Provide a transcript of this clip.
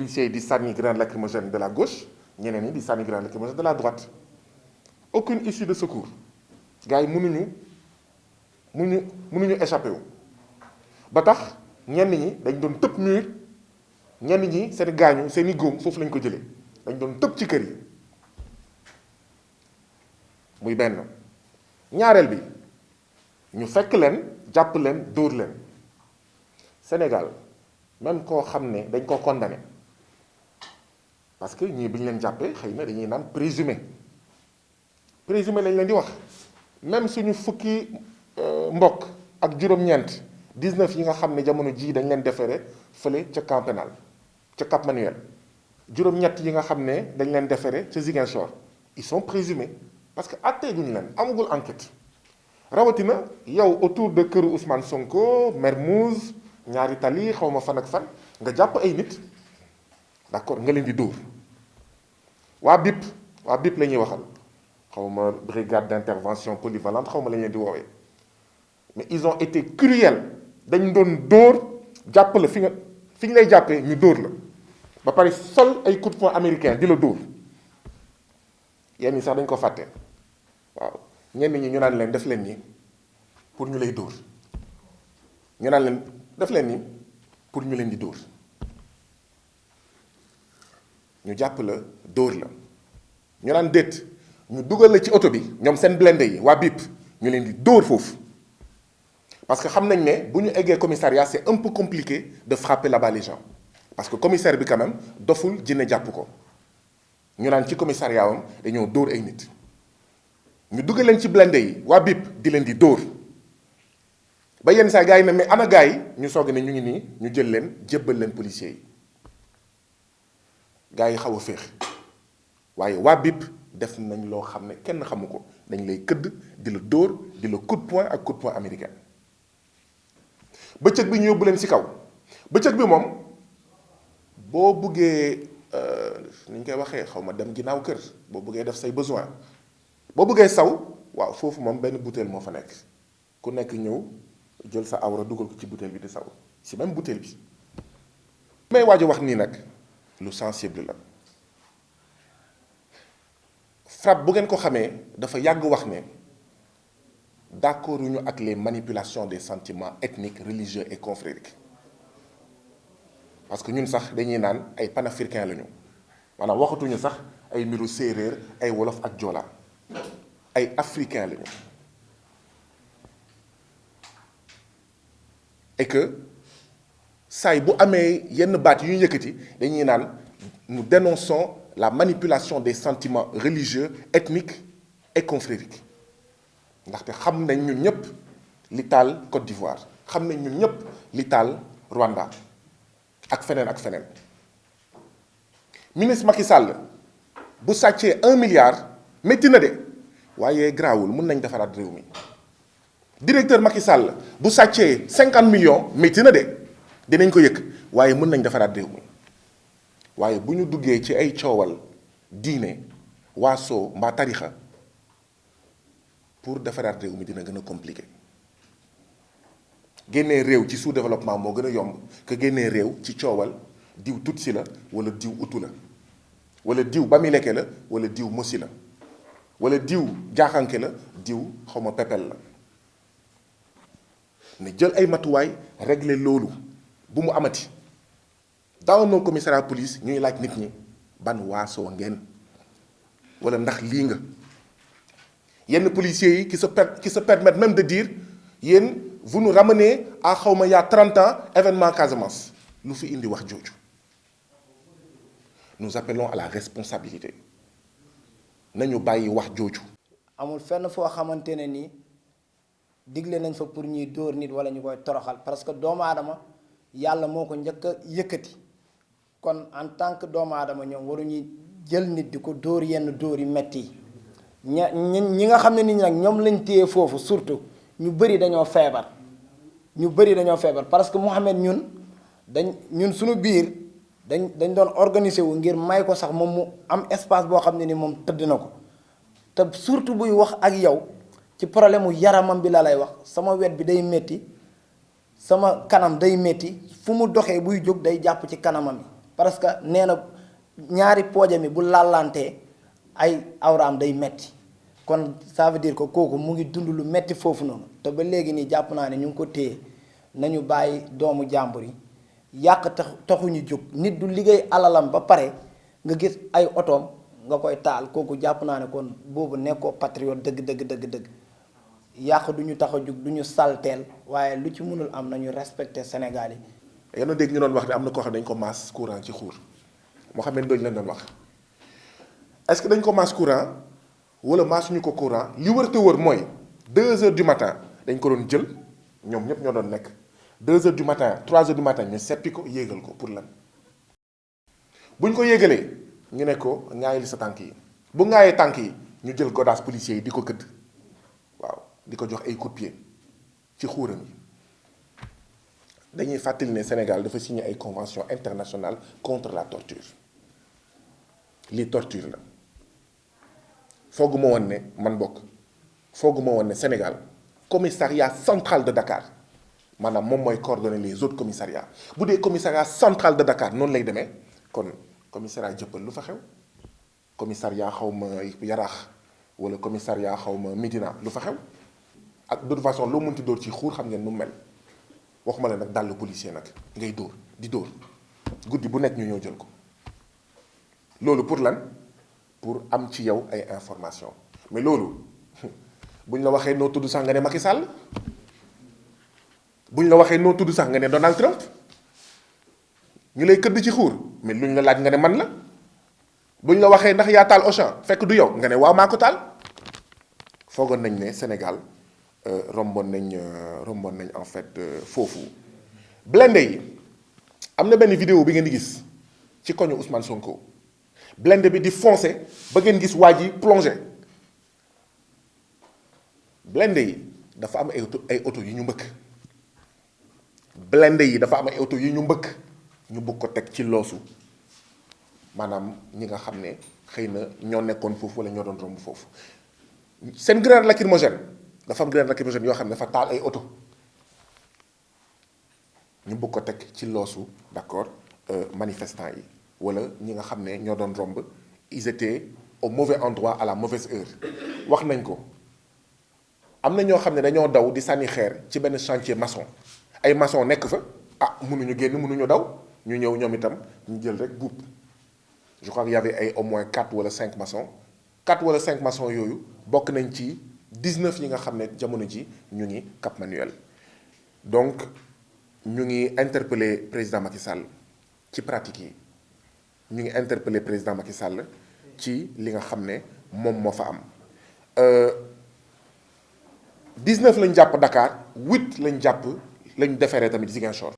policiers yi di sànni grenade lacrymogène de la gauche ñeneen ñi di sànni grenade lacrymogène de la droite aucune issue de secours gars yi mënuñu échappé wu ba tax ñenn ñi dañ doon tëb mur ñenn ñi seen gaañu seen i góom foofu lañ ko jëlee dañ doon tëb ci kër yi muy benn ñaareel bi ñu fekk leen jàpp leen dóor leen Sénégal même koo xam ne dañ ko condamné parce que ñii bi ñu leen jàppee xëy na dañuy naan présumé lañ leen di wax même suñu fukki mbokk ak juróom-ñeent 19 yi nga xam ne jamono jii dañ leen déféré fële ca camp pénal ca Cap Manuel juróom-ñett yi nga xam ne dañ leen déféré ca Ziguinchor ils sont présumés parce que àttee guñu leen amagul enquête rawatina yow autour de këru Ousmane Sonko Mermoz ñaari tali xaw ma fan ak fan nga jàpp ay nit d'accord nga leen di dóor waa BIP la ñuy waxal xaw ma brigade d'intervention polyvalente xaw ma la ñu leen di woowee mais ils ont été cruels dañ doon dóor jàpp la fi ñu lay jàppee ñu dóor la ba pare sol ay coup de poing américain di la dóor yenn ñi sax dañ ko fàtte waaw ñenn ñi ñu naan leen def leen nii pour ñu lay dóor ñu naan leen def leen nii pour ñu leen di dóor ñu jàpp la dóor la ñu naan déet ñu dugal la ci oto bi ñoom seen blindé yi waa BIP ñu leen di dóor foofu parce que xam nañ ne bu ñu eggee commissariat c'est un peu compliqué de frapper là-bas les gens parce que commissaire bi quand même doful jinne jàpp ko ñu naan ci commissariat am dañoo dóor ay nit ñu dugal leen ci blindé yi waa BIP di leen di dóor ba yenn saa gars yi ne mais ana gars yi ñu soog ne ñu ngi nii ñu jël leen jébbal leen policiers yi gars yi xaw a féex waaye waa BIP def nañ loo xam ne kenn xamu ko dañ lay këdd di la dóor di la coup de poing ak coup de poing américain bëccëg bi ñu yóbbu leen ci kaw bëccëg bi moom boo buggee ni ñu koy waxee xaw ma dem ginnaaw kër boo buggee def say besoin boo buggee saw waaw foofu moom benn bouteille moo fa nekk ku nekk ñëw jël sa awra dugal ko ci bouteille bi di saw ci même bouteille bi may waaj a wax nii nag lu sensible la FRAPP bu ngeen ko xamee dafa yàgg wax ne d'accord ñu ak les manipulations des sentiments ethniques religieux et confrériques parce que ñun sax dañuy naan ay panafricains lañu maanaam waxatuñu sax ay mbiru séeréer ay wolof ak joola ay africains lañu et que saay bu amee yenn baat yu ñu yëkkati dañuy naan nous dénonçons la manipulation des sentiments religieux ethniques et confrériques ndaxte xam nañ ñun ñëpp li taal Côte d'Ivoire xam nañ ñun ñëpp li taal Rwanda ak feneen ak feneen ministre Macky Sall bu sàccee 1 milliard métti na de waaye garaawul mun nañ defaraat réew mi directeur Macky Sall bu sàccee 50 millions métti na de dinañ ko yëg waaye mën nañ defaraat réew mi waaye bu ñu duggee ci ay coowal diine waasoo mbaa tarixa pour defaraat réew mi dina gën a compliqué génnee réew ci sous-développement moo gën a yomb que génnee réew ci coowal diw tutsi la wala diw utu la wala diw bamileke la wala diw mosi la wala diw jaaxanke la diw xawma pepel la ne jël ay matuwaay régler loolu bu mu amati dans nos commissariats police ñuy laaj nit ñi ban waasoo ngeen wala ndax lii nga yenn policiers yi qui se permettent même de dire yéen vous nous ramenez à xawma y a 30 ans événement Casamance lu fi indi wax jooju nous appelons à la responsabilité nañu bàyyi wax jooju. amul fenn foo xamante ne nii digle nañ fa pour ñuy dóor nit wala ñu koy toroxal parce que doomu aadama yàlla moo ko njëkk a yëkkati kon en tant que doomu aadama ñoom waruñuy jël nit di ko dóor yenn dóor yu metti yi ñi nga xam ne nit ñi nag ñoom lañ téye foofu surtout ñu bëri dañoo feebar parce que Mouhamed ñun suñu biir dañ doon organiser wu ngir may ko sax moom mu am espace boo xam ne ni moom tëdd na ko te surtout buy wax ak yow ci problème mu yaramam bi la lay wax sama wet bi day métti sama kanam day métti fu mu doxee buy jóg day jàpp ci kanamam yi parce que nee na ñaari poojam yi bu laalantee ay awraam day metti kon ça veut dire que kooku mu ngi dund lu metti foofu noonu te ba léegi nii jàpp naa ne ñu ngi ko téye nañu bàyyi doomu jàmbur yi yàq taxuñu jóg nit du liggéey alalam ba pare nga gis ay otoom nga koy taal kooku jàpp naa ne kon boobu nekkoo patriote dëgg yàq du ñu tax a jóg du ñu salteel waaye lu ci mënul am nañu respecté Sénégal yi. yéen a dégg ñu doon wax ne am na koo xam ne dañ ko maas courant ci xuur moo xam ne Ndoye lañ doon wax est-ce que dañ ko maas courant wala maasuñu ko courant li wër te wër mooy 2 heures du matin dañ ko doon jël ñoom ñëpp ñoo doon nekk 2 heures du matin 3 heures du matin ñu seppi ko yéegal ko pour lan. buñ ko yéegalee ñu ne ko ŋaayil sa tànk yi bu ŋaayee tànk yi ñu jël godaas policiers yi di ko këdd waaw di ko jox ay coups de pied ci xuuram yi. dañuy fàttali ne Sénégal dafa signé ay convention internationale contre la torture lii torture la fooguma woon ne man bokk fooguma woon ne Sénégal commissariat central de Dakar maanaam moom mooy coordonner les autres commissariats bu dee commissariat central de Dakar noonu lay demee kon commissariat Jëppal lu fa xew commissariat xaw ma Yaraax wala commissariat xaw ma Médina lu fa xew ak de toute façon loo mënti dóor ci xuur xam ngeen nu mel. waxuma la nag dàll policier nag ngay dóor di dóor guddi bu nekk ñu ñëw jël ko loolu pour lan pour am ci yow ay information mais loolu buñ la waxee noo tudd sax nga ne Macky Sall buñ la waxee noo tudd sax nga ne Donald Trump ñu lay këdd ci xuur mais luñ la laaj nga ne man la buñ la waxee ndax yaa taal Auchan fekk du yow nga ne waaw maa ko taal foogoon nañ ne Sénégal romboon nañ en fait foofu blindé yi am na benn vidéo bi ngeen di gis ci koñu Ousmane Sonko blindé bi di foncé ba ngeen gis waa ji plongé blindé yi dafa am ay oto yu ñu mbëkk blindé yi dafa am ay oto yu ñu mbëkk ñu bëgg ko teg ci loosu maanaam ñi nga xam ne xëy na ñoo nekkoon foofu wala ñoo doon romb foofu seen grenade lacrymogène dafa am grenade lacrymogène yoo xam ne dafa taal ay oto ñu bëgg ko teg ci loosu d'accord manifestants yi wala ñi nga xam ne ñoo doon romb ils étaient au mauvais endroit à la mauvaise heure wax nañ ko am na ñoo xam ne dañoo daw di sànni xeer ci benn chantier maçon ay maçon nekk fa mënuñu génn mënuñu daw ñu ñëw ñoom itam ñu jël rek buub je crois qu'il y avait ay au moins 4 wala 5 maçons 4 wala 5 maçons yooyu bokk nañ ci 19 yi nga xam ne jamono ji ñu ngi Cap Manuel. donc ñu ngi interpeller président Macky Sall ci pratique yi ñu ngi interpeller président Macky Sall ci li nga xam ne moom moo fa am 19 lañ jàpp Dakar 8 lañ déféré tamit Ziguinchor.